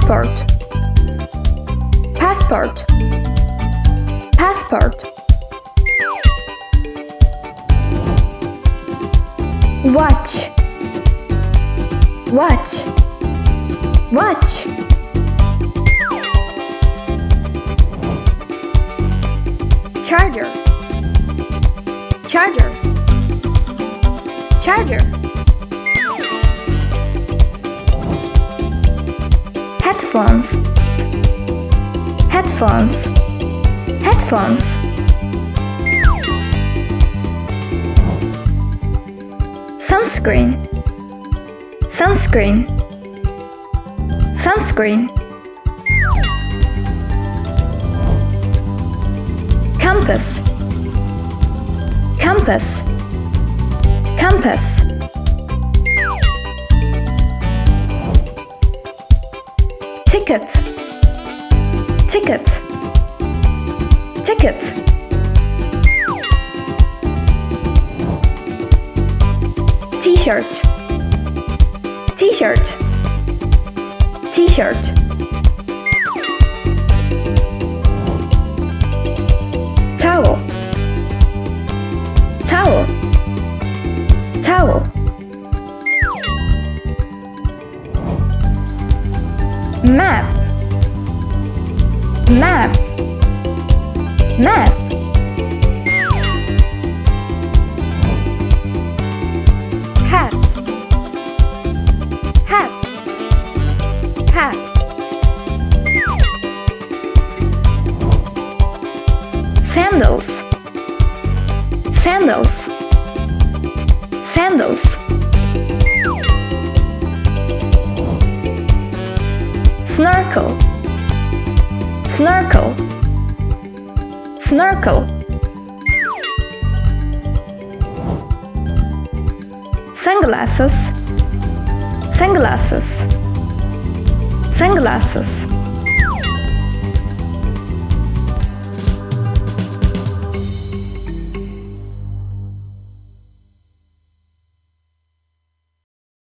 passport, passport, passport. Watch, watch, watch. Charger, charger, charger. Headphones, headphones, headphones. Sunscreen, sunscreen, sunscreen. Compass, compass, compass. Ticket, ticket, ticket. T-shirt, t-shirt, t-shirt. Towel, towel, towel. Map, map, map. Hat, hat, hat. Sandals, sandals, sandals. Snorkel, snorkel, snorkel. Sunglasses, sunglasses, sunglasses.